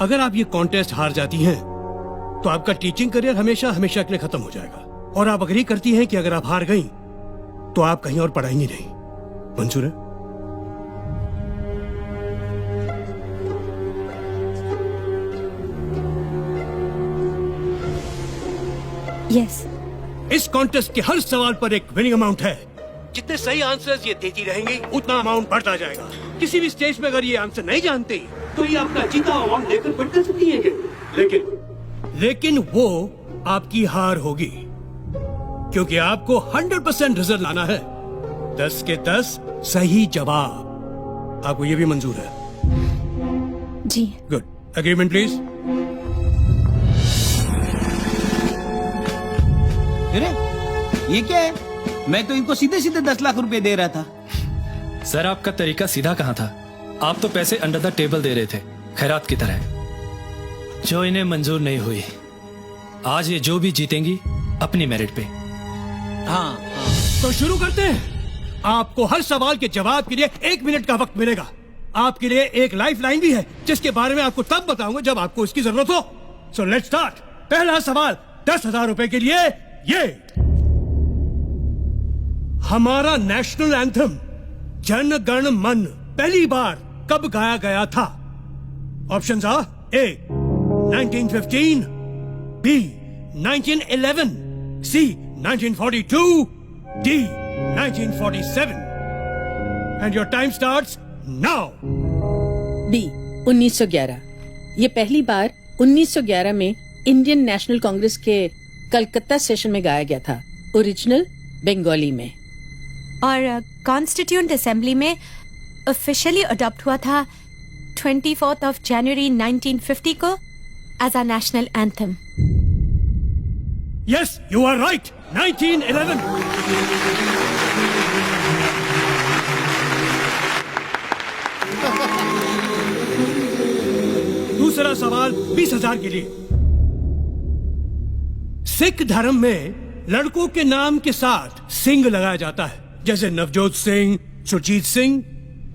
अगर आप ये कॉन्टेस्ट हार जाती हैं तो आपका टीचिंग करियर हमेशा हमेशा के लिए खत्म हो जाएगा, और आप अग्री करती हैं कि अगर आप हार गईं तो आप कहीं और पढ़ाएंगी नहीं। मंजूर है? यस। इस कॉन्टेस्ट के हर सवाल पर एक विनिंग अमाउंट है। जितने सही आंसर्स ये देती रहेंगी उतना अमाउंट बढ़ता जाएगा। किसी भी स्टेज पे अगर ये आंसर नहीं जानती तो ये अपना जीता अमाउंट लेकर क्विट कर सकती है। लेकिन वो आपकी हार होगी, क्योंकि आपको 100% रिजल्ट लाना है। 10 के 10 सही जवाब। आपको ये भी मंजूर है? जी। गुड। Agreement please. अरे ये क्या है? मैं तो इनको सीधे सीधे 10 लाख रुपए दे रहा था। सर आपका तरीका सीधा कहाँ था? आप तो पैसे अंडर द टेबल दे रहे थे, खैरात की तरह, जो इन्हें मंजूर नहीं हुई। आज ये जो भी जीतेंगी अपनी मेरिट पे। हाँ। तो शुरू करते हैं। आपको हर सवाल के जवाब के लिए 1 मिनट का वक्त मिलेगा। आपके लिए एक लाइफ लाइन भी है जिसके बारे में आपको तब बताऊंगा जब आपको इसकी जरूरत हो। So let's start. पहला सवाल 10,000 रुपए के लिए। ये हमारा नेशनल एंथम जन गण मन पहली बार कब गाया गया था? Options are A 1915, B 1911, C 1942, D 1947। And your time starts now. B 1911। ये पहली बार 1911 में इंडियन नेशनल कांग्रेस के कलकत्ता सेशन में गाया गया था, ओरिजिनल बंगाली में। और कॉन्स्टिट्यूएंट असेंबली में ऑफिशियली अडॉप्ट हुआ था 24 जनवरी 1950 को as a national anthem. Yes, you are right. 1911। दूसरा सवाल 20,000 के लिए। सिख धर्म में लड़कों के नाम के साथ सिंह लगाया जाता है, जैसे नवजोत सिंह, सुरजीत सिंह,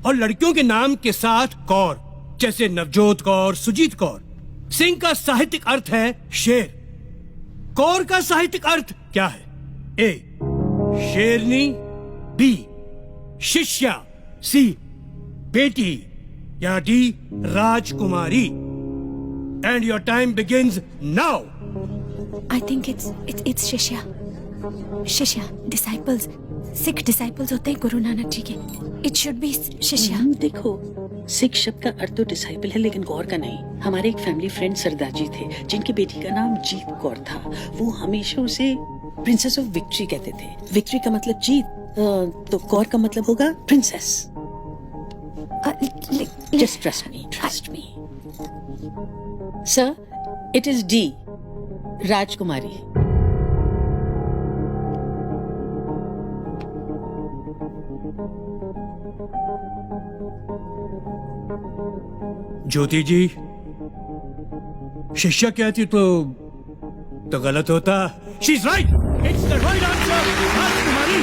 और लड़कियों के नाम के साथ कौर, जैसे नवजोत कौर, सुजीत कौर। सिंह का साहित्यिक अर्थ है शेर। कौर का साहित्यिक अर्थ क्या है? ए शेरनी, बी शिष्या, सी बेटी, या D Rajkumari. And your time begins now. I think it's शिष्या। शिष्या डिसाइपल्स, सिख डिसाइपल्स होते हैं गुरु नानक जी के। इट शुड बी शिष्या। देखो, सिख शब्द का अर्थ तो डिसाइपल है, लेकिन कौर का नहीं। हमारे एक फैमिली फ्रेंड सरदार जी थे, जिनकी बेटी का नाम जीत कौर था। वो हमेशा उसे प्रिंसेस ऑफ विक्ट्री कहते थे। विक्ट्री का मतलब जीत, तो कौर का मतलब होगा princess. Just trust me sir, it is D राजकुमारी। ज्योति जी, शिष्या कहती तो गलत होता। She is right. It's the right answer, राजकुमारी।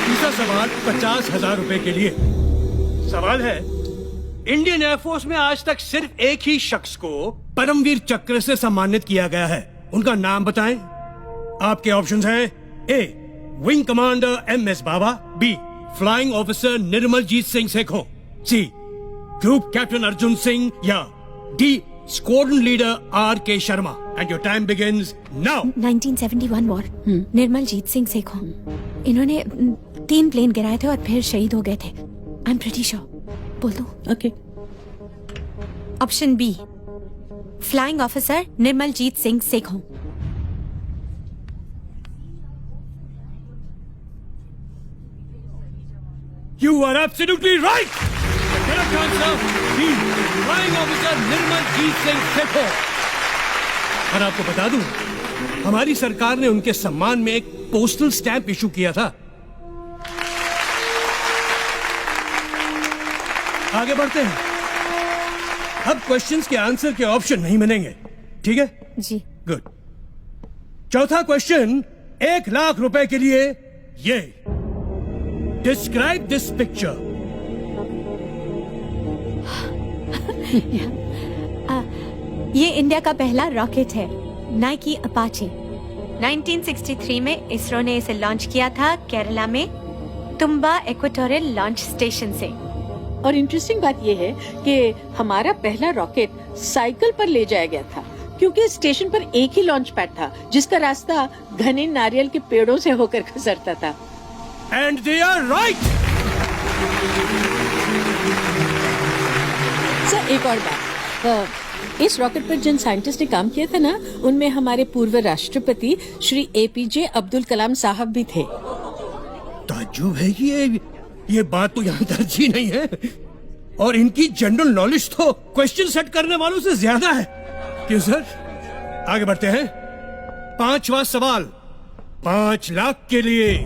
तीसरा सवाल 50,000 रुपए के लिए। सवाल है, इंडियन एयरफोर्स में आज तक सिर्फ एक ही शख्स को परमवीर चक्र से सम्मानित किया गया है। उनका नाम बताएं। आपके ऑप्शंस हैं A wing commander MS Baba, B flying officer Nirmaljit Singh Sekhon, C group captain Arjun Singh, या D squadron leader RK Sharma. And your time begins now. 1971 war, Nirmaljit Singh Sekhon. इन्होंने 3 प्लेन गिराए थे और फिर शहीद हो गए थे। I am pretty sure. बोल दो। Okay. Option B flying officer Nirmaljit Singh Sekhon. You are absolutely right. The correct answer is Flying Officer Nirmaljit Singh Sekhon. और आपको बता दूं, हमारी सरकार ने उनके सम्मान में एक पोस्टल स्टैंप इशू किया था। आगे बढ़ते हैं। अब क्वेश्चंस के आंसर के ऑप्शन नहीं बनेंगे, ठीक है? जी। गुड। चौथा क्वेश्चन 1 लाख रुपए के लिए। ये Describe this picture. ये इंडिया का पहला रॉकेट है, नाइकी अपाचे। 1963 में इसरो ने इसे लॉन्च किया था केरला में तुम्बा इक्वेटोरियल लॉन्च स्टेशन से। और इंटरेस्टिंग बात यह है कि हमारा पहला रॉकेट साइकिल पर ले जाया गया था, क्योंकि स्टेशन पर एक ही लॉन्च पैड था जिसका रास्ता घने नारियल के पेड़ों से होकर गुजरता था। And they are right! Sir, एक और बात, इस रॉकेट पर जिन साइंटिस्ट ने काम किया था ना, उनमें हमारे पूर्व राष्ट्रपति श्री APJ अब्दुल कलाम साहब भी थे। ताज्जुब है कि ये बात तो यहाँ दर्ज ही नहीं है, और इनकी जनरल नॉलेज तो क्वेश्चन सेट करने वालों से ज्यादा है। क्यों सर? आगे बढ़ते हैं। 5वां सवाल 5 लाख के लिए।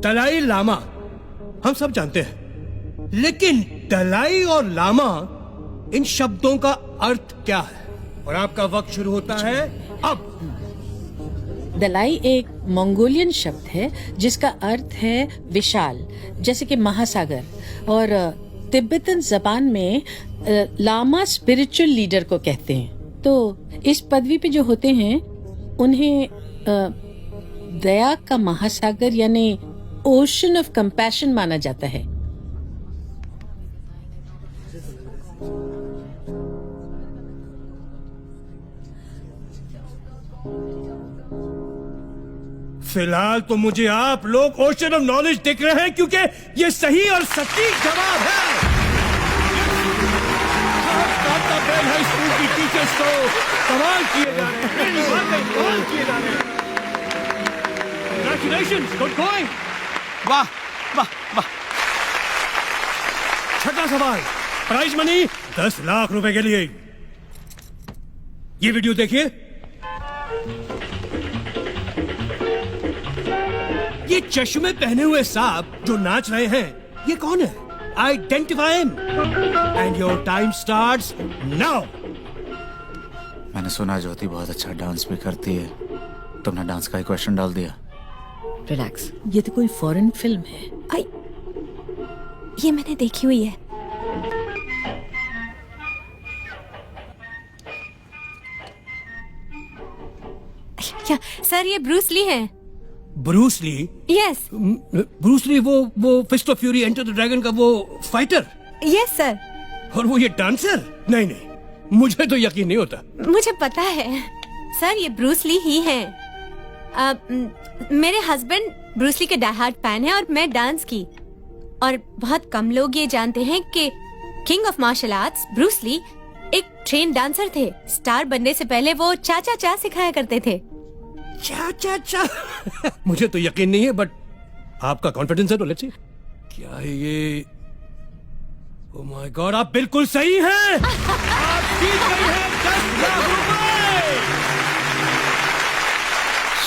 दलाई लामा हम सब जानते हैं, लेकिन दलाई और लामा इन शब्दों का अर्थ क्या है? और आपका वक्त शुरू होता है अब। दलाई एक मंगोलियन शब्द है जिसका अर्थ है विशाल, जैसे कि महासागर, और तिब्बतन जबान में लामा स्पिरिचुअल लीडर को कहते हैं। तो इस पदवी पे जो होते हैं उन्हें दया का महासागर यानी ओशन ऑफ कंपैशन माना जाता है। फिलहाल तो मुझे आप लोग ओशन ऑफ नॉलेज दिख रहे हैं, क्योंकि ये सही और सटीक जवाब है। हाई स्कूल की टीचर्स को कमाल किए जा रहे हैं, कमाल किए जा रहे हैं। Congratulations, good going. वाह वाह वाह। छठा सवाल, प्राइज मनी 10 लाख रुपए के लिए। ये वीडियो देखिए। ये चश्मे पहने हुए सांप जो नाच रहे हैं, ये कौन है? Identify him and your time starts now. मैंने सुना ज्योति बहुत अच्छा डांस भी करती है। तुमने डांस का ही क्वेश्चन डाल दिया। रिलैक्स। ये तो कोई फॉरेन फिल्म है। आई, ये मैंने देखी हुई है। क्या सर, ये ब्रूस ली है? Bruce Lee? Yes Bruce Lee वो Fist of Fury Enter the Dragon का वो फाइटर? Yes sir. और वो ये डांसर? नहीं नहीं, मुझे तो यकीन नहीं होता। मुझे पता है सर, ये ब्रूस ली ही है। मेरे हस्बैंड ब्रूस ली के डाई हार्ड फैन है और मैं डांस की। और बहुत कम लोग ये जानते हैं कि king of martial arts Bruce Lee एक ट्रेन डांसर थे। स्टार बनने से पहले वो चा चा चा सिखाया करते थे। चा चा चा मुझे तो यकीन नहीं है, बट आपका कॉन्फिडेंस है तो लेट्स सी। क्या है ये? ओह माय गॉड, आप बिल्कुल सही हैं। आप जीत गए हैं 10 लाख रुपए।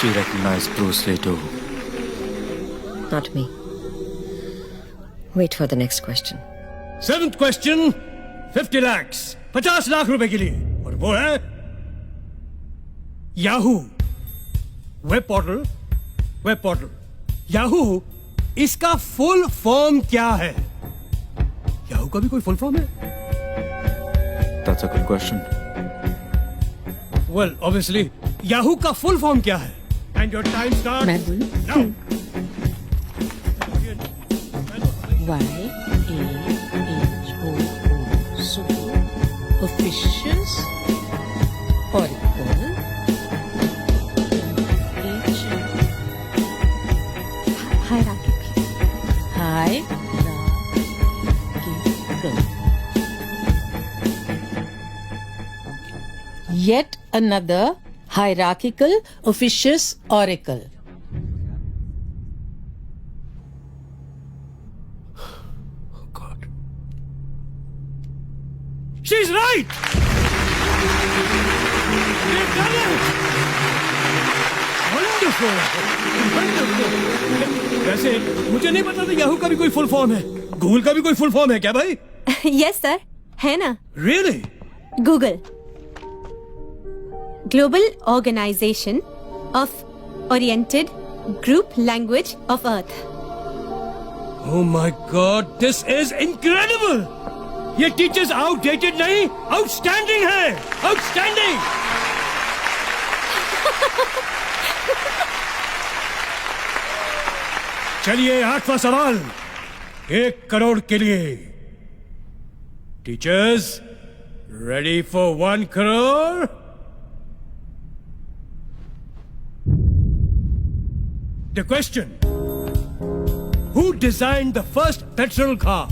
She recognized Bruce Lee too. Not me. Wait for the next question. 7th question 50 lakhs 50 lakh रुपए के लिए, और वो है याहू वेब पोर्टल। याहू, इसका फुल फॉर्म क्या है? याहू का भी कोई फुल फॉर्म है? That's a good question. Well, obviously, Yahoo का फुल फॉर्म क्या है? And your time starts मैं बोलूं? now. YAHO so officials Oracle Yet another hierarchical officious oracle. Oh God. She's right! We've done it! Wonderful! वैसे मुझे नहीं पता था याहू का भी कोई फुल फॉर्म है। गूगल का भी कोई फुल फॉर्म है क्या भाई? यस सर, है ना। Really? Google, global organisation of oriented group language of earth. Oh my God, this is incredible! ये टीचर्स आउटडेटेड नहीं, आउटस्टैंडिंग है, आउटस्टैंडिंग। चलिए 8वां सवाल 1 करोड़ के लिए। Teachers ready for 1 crore? The question: Who designed the first petrol car?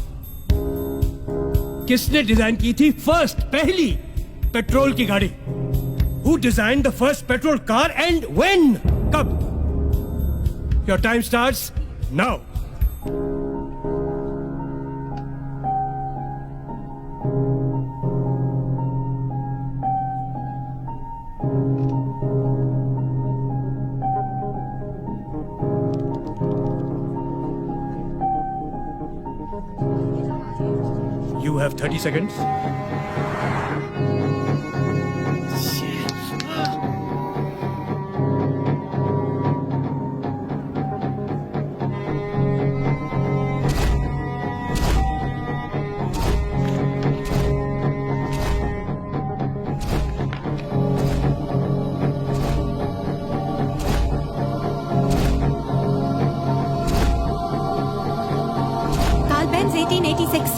किसने design की थी पहली पेट्रोल की गाड़ी? Who designed the first petrol car and when? कब? Your time starts now. You have 30 seconds. Carl Benz 1886.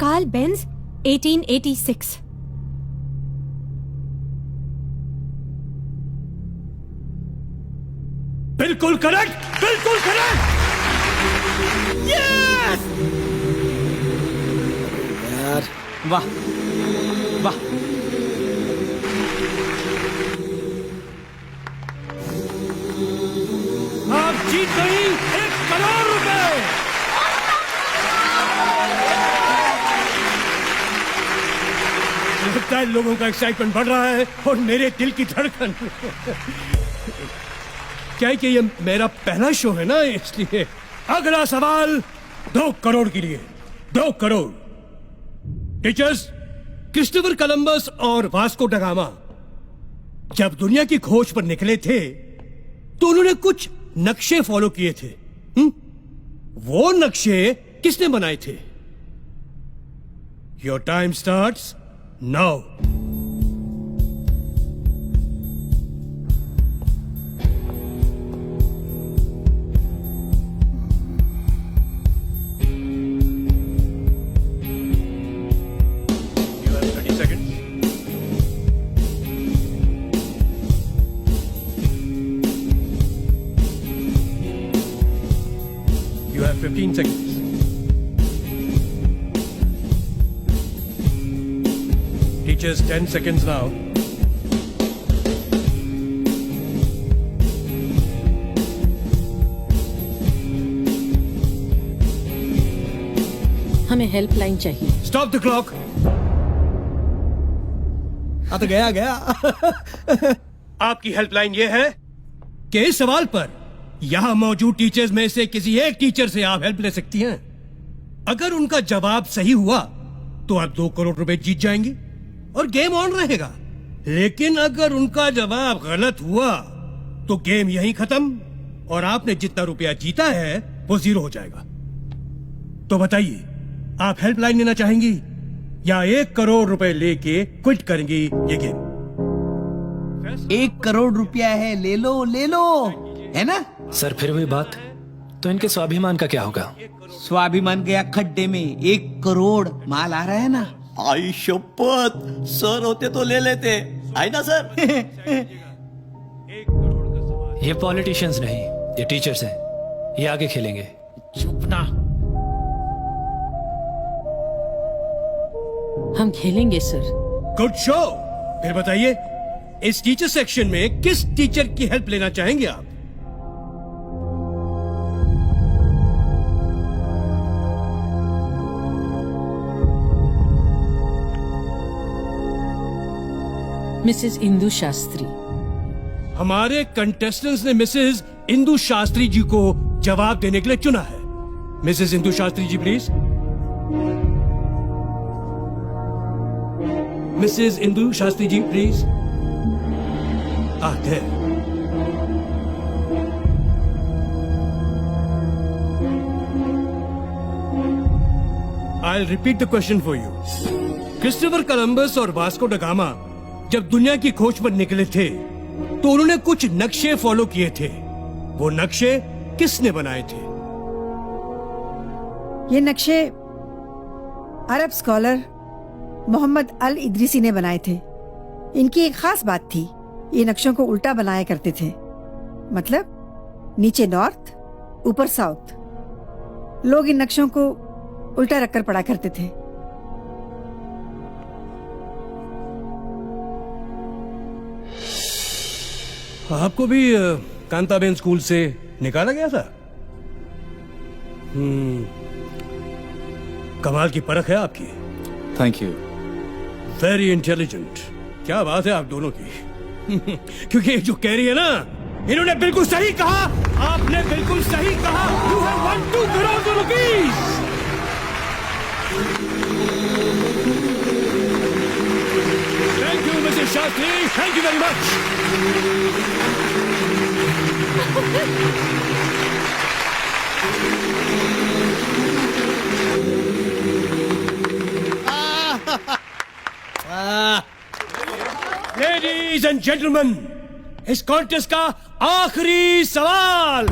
Carl Benz 1886. बिल्कुल correct, बिल्कुल correct. Yes! वाह वाह। आप जीत गई 1 करोड़ रुपए। लगता है लोगों का एक्साइटमेंट बढ़ रहा है और मेरे दिल की धड़कन। क्या है कि ये मेरा पहला शो है ना, इसलिए। अगला सवाल 2 करोड़ के लिए। 2 करोड़। टीचर्स, क्रिस्टोफर कोलंबस और वास्को ड गामा जब दुनिया की खोज पर निकले थे तो उन्होंने कुछ नक्शे फॉलो किए थे। वो नक्शे किसने बनाए थे? Your time starts now. You have 30 seconds. You have 15 seconds. Teachers, 10 seconds now. हमें हेल्पलाइन चाहिए। Stop the clock. तो गया आपकी हेल्पलाइन ये है कि इस सवाल पर यहां मौजूद टीचर्स में से किसी एक टीचर से आप हेल्प ले सकती हैं। अगर उनका जवाब सही हुआ तो आप 2 करोड़ रुपए जीत जाएंगी और गेम ऑन रहेगा। लेकिन अगर उनका जवाब गलत हुआ तो गेम यहीं खत्म और आपने जितना रुपया जीता है वो 0 हो जाएगा। तो बताइए, आप हेल्पलाइन लेना चाहेंगी या 1 करोड़ रुपए लेके क्विट करेंगी ये गेम? 1 करोड़ रुपया है, ले लो, है ना? सर फिर वही बात, तो इनके स्वाभिमान का क्या होगा? स्वाभिमान गया खड्डे में। 1 करोड़ माल आ रहा है ना। आई शपथ, सर होते तो ले लेते, आई ना सर। ये पॉलिटिशियंस नहीं, ये टीचर्स हैं। ये आगे खेलेंगे। चुप ना। हम खेलेंगे सर। Good show. फिर बताइए, इस टीचर सेक्शन में किस टीचर की हेल्प लेना चाहेंगे आप? मिसेस इंदु शास्त्री। हमारे कंटेस्टेंट्स ने मिसेस इंदु शास्त्री जी को जवाब देने के लिए चुना है। Mrs Indu Shastri ji please. Mrs Indu Shastri ji please. there. I'll repeat the question for you. Christopher Columbus और वास्को ड गामा जब दुनिया की खोज पर निकले थे तो उन्होंने कुछ नक्शे फॉलो किए थे। वो नक्शे किसने बनाए थे? ये नक्शे अरब स्कॉलर मोहम्मद अल इदरीसी ने बनाए थे। इनकी एक खास बात थी, ये नक्शों को उल्टा बनाया करते थे, मतलब नीचे नॉर्थ ऊपर साउथ। लोग इन नक्शों को उल्टा रखकर पढ़ा करते थे। आपको भी कांताबेन स्कूल से निकाला गया था? कमाल की परख है आपकी। Thank you. Very intelligent. क्या बात है आप दोनों की। क्योंकि ये जो कह रही है ना, इन्होंने बिल्कुल सही कहा। आपने बिल्कुल सही कहा। You have one 2 crore rupees. Thank you Mr Shastri, thank you very much. Ladies and gentleman, इस कॉन्टेस्ट का आखिरी सवाल।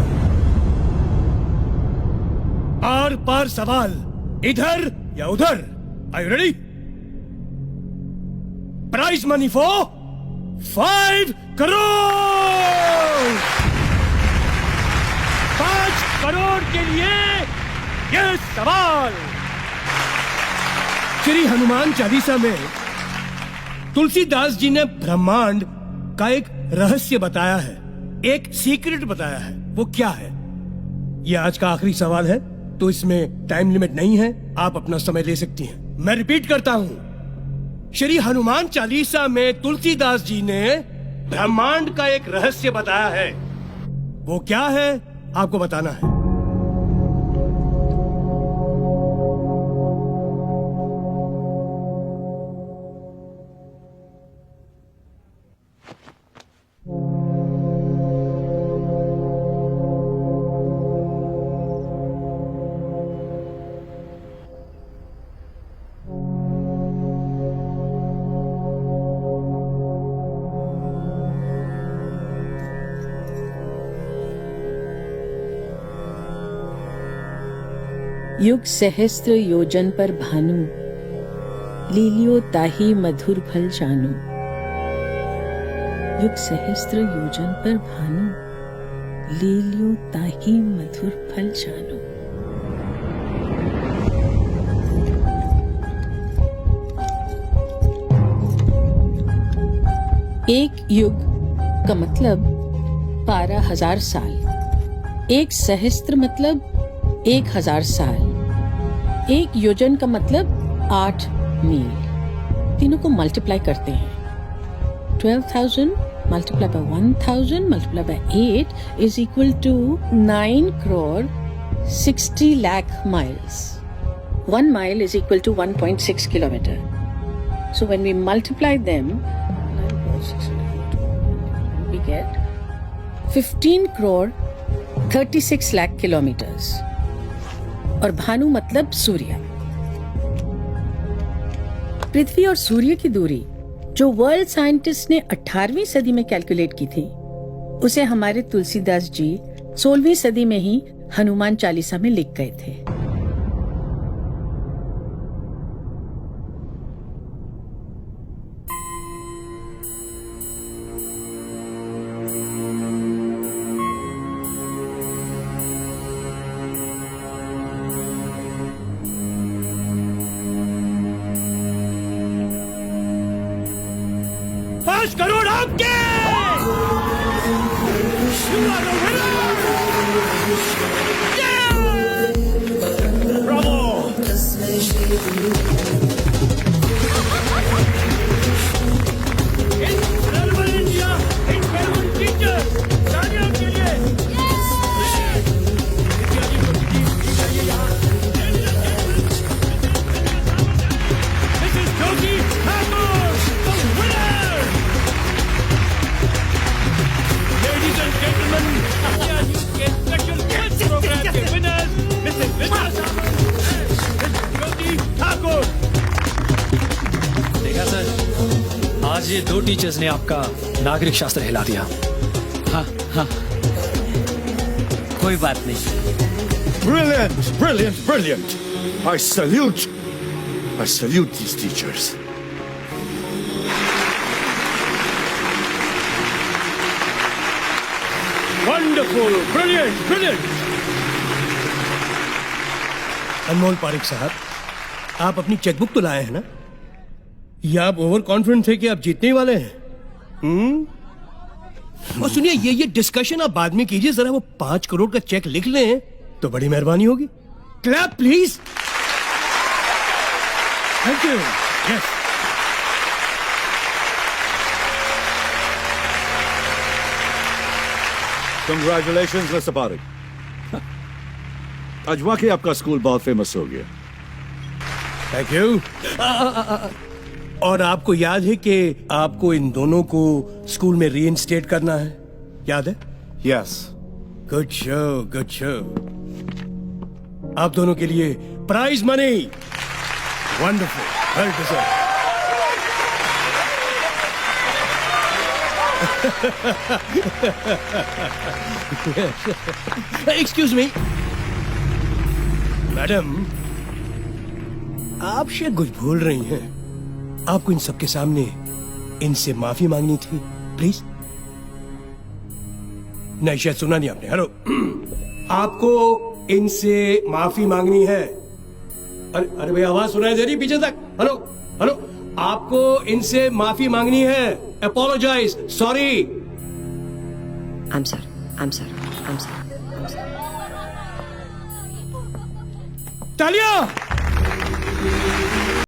आर पार सवाल, इधर या उधर। Are you ready? Prize money for 5 crore. 5 crore के लिए यह सवाल। श्री हनुमान चालीसा में तुलसीदास जी ने ब्रह्मांड का एक रहस्य बताया है, एक सीक्रेट बताया है। वो क्या है? ये आज का आखिरी सवाल है, तो इसमें टाइम लिमिट नहीं है, आप अपना समय ले सकती हैं। मैं रिपीट करता हूं, श्री हनुमान चालीसा में तुलसीदास जी ने ब्रह्मांड का एक रहस्य बताया है। वो क्या है आपको बताना है। युग सहस्त्र योजन पर भानु, लीलियो ताही मधुर फल जानू। युग सहस्त्र योजन पर भानु, लीलियो ताही मधुर फल जानू। एक युग का मतलब 12,000 साल। एक सहस्त्र मतलब 1,000 साल। एक योजन का मतलब 8 मील। तीनों को मल्टीप्लाई करते हैं। 12,000 multiply by 1,000 multiply by 8 is equal to 9 crore 60 lakh miles. 1 mile is equal to 1.6 kilometer. So when we multiply them, we get 15 crore 36 lakh kilometers. और भानु मतलब सूर्य। पृथ्वी और सूर्य की दूरी जो वर्ल्ड साइंटिस्ट ने 18वीं सदी में कैलकुलेट की थी, उसे हमारे तुलसीदास जी 16वीं सदी में ही हनुमान चालीसा में लिख गए थे। करोड़ आपके। You are the winner! Yeah! Bravo! Incredible India! Incredible teacher! तालियां के लिए! This is Jyoti Thakur, the winner! Ladies and gentlemen, India News के special guest program के winners, Mrs. Vinay Samal and Mrs. Jyoti आज ये 2 teachers ने आपका नागरिक शास्त्र हिला दिया। हाँ हाँ, कोई बात नहीं। Brilliant, brilliant, brilliant. I salute these teachers. Wonderful, brilliant, brilliant. Anmol Pareek साहब, आप अपनी चेकबुक तो लाए हैं ना? या आप ओवर कॉन्फिडेंट थे कि आप जीतने ही वाले हैं? और सुनिए, ये डिस्कशन आप बाद में कीजिए, जरा वो 5 करोड़ का चेक लिख लें तो बड़ी मेहरबानी होगी। Clap please. Thank you. Yes. Congratulations, Mr. Parik. आज वाकई आपका स्कूल बहुत फेमस हो गया। Thank you. और आपको याद है कि आपको इन दोनों को स्कूल में रीइंस्टेट करना है, याद है? Yes. Good show, good show. आप दोनों के लिए prize money. Wonderful, well deserve. Excuse me madam, आप शायद कुछ भूल रही हैं। आपको इन सबके सामने इनसे माफी मांगनी थी, प्लीज। नहीं, शायद सुना नहीं आपने। हेलो, आपको इनसे माफी मांगनी है। अरे भैया, आवाज सुनाई दे रही पीछे तक? हेलो हेलो, आपको इनसे माफी मांगनी है। Apologise, sorry. I'm sorry. I'm sorry. I'm sorry. I'm sorry. तालियां।